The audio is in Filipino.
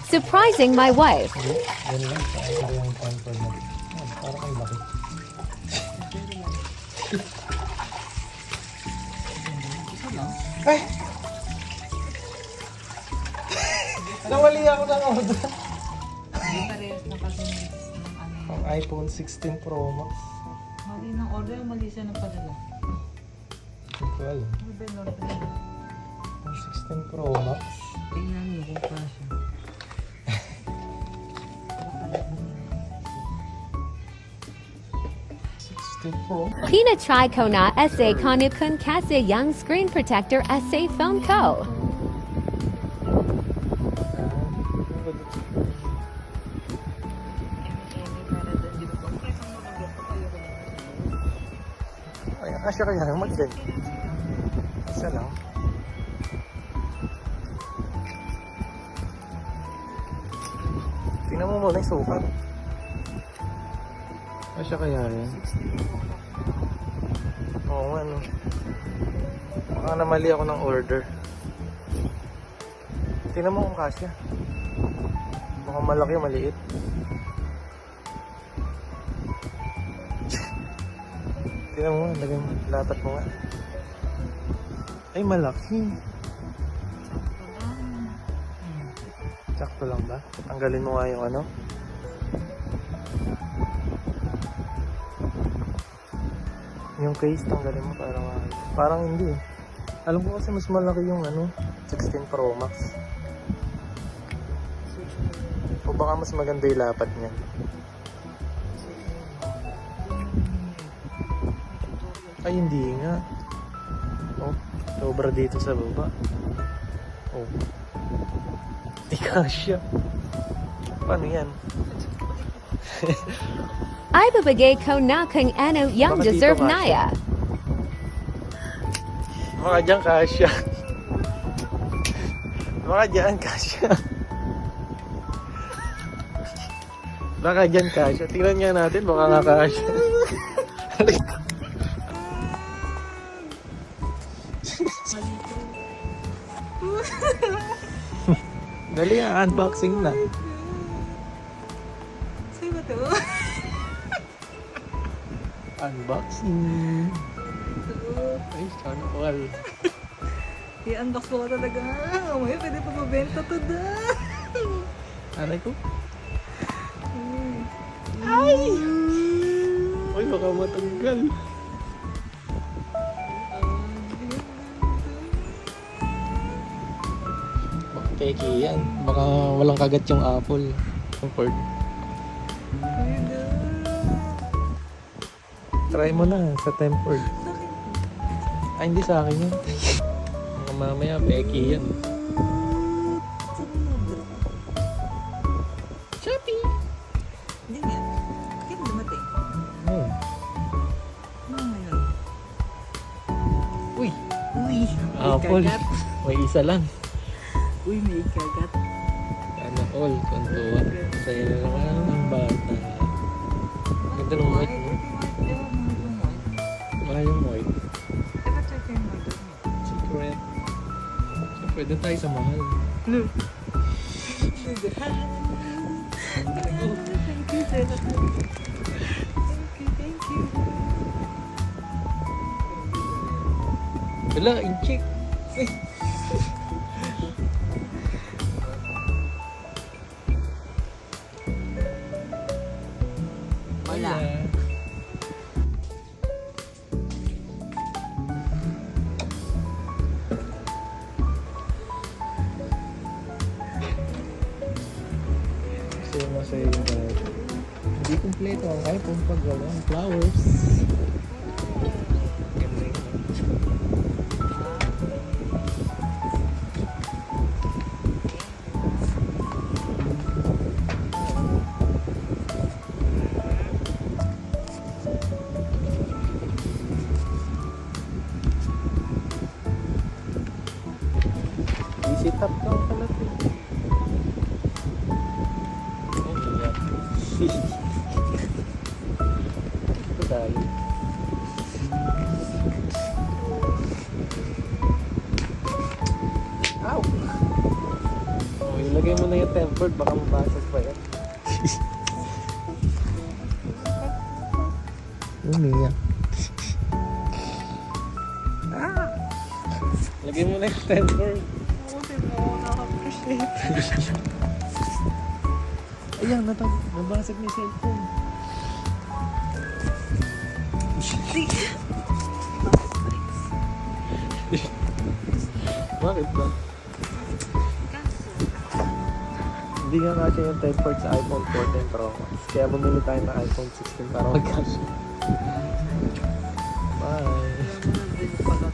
Surprising my wife. Hindi, yan lang. Saan ba yung temper mo? Parang ang laki. Ay! Nawali ako ng order. Hindi parehas na kasi ng ano. Ang iPhone 16 Pro Max. Mali ng order, mali siya ng padala. Hindi ko alam. Ano ba yung order? Ang 16 Pro Max. Tingnan mo kung pa siya. Pro. Pina chai ko na sa kanukun kasi yung screen protector sa phone ko. Ay, kasya kaya mag-dead. Isa lang. Tingnan mo muna yung sukat. Kasya kaya rin. Oo nga no. Baka namali ako ng order. Tingnan mo kung kasya. Baka malaki o maliit. Tingnan mo, lagyan mo, lapat mo nga. Ay, malaki. Sakto lang ba? Tanggalin mo nga yung ano. Yung case, tanggalin mo parang hindi eh. Alam ko kasi mas malaki yung ano, 16 Pro Max. O baka mas maganda yung lapat niya. Ay, hindi nga. Oh, sobra dito sa baba. Oh. Di kasya. Paano yan? I babagay ko na kung ano yung Baka dito deserve kasya. na ya. Baka dyan kasya. Baka dyan kasya. Baka dyan kasya. Tingnan nga natin, baka nga kasya. Dali, unboxing na. Sa'yo ba ito? Unboxing. Ay, sana all. I-unbox ko talaga. May pwede pa mabenta to da. Aray ko. Ay! Uy, baka matanggal. Baka peki yan. Baka walang kagat yung apple. Yung cord. Try mo na sa tempered. Ay, hindi sa akin yun. Mga mamaya, peki yan. Shopee! Hindi nga. Kaya dumating. Hmm. Ano ngayon? Uy! Uy! May Apple. kagat. May isa lang. Uy, may kagat. Sana all. Kontuan. Sa'yo na naman ang bata. Ganda ng white mo. Wala yung white. Secret. Siyempre, doon tayo sa mahal. Look. Thank you, Zena. Thank you. Wala, in-check. Wala. Gusto mo sa'yo yung bag. Hindi kumpleto ang iPhone pag walang flowers. Ganda yun. Easy tap lang pala ito. Ito tayo. Ow! Oh, ilagay mo na yung temp. headboard, baka mabasag pa yan. Umiyak. Lagay mo na yung headboard. Oo, di mo ako nakappreciate. Ayan, nabasag na yung cellphone. Bakit ba? Hindi nga kasi yung tempered sa iPhone 14 Pro Max. Kaya bumili tayo ng iPhone 16 para magkasya. Bye! Alam mo na din pala.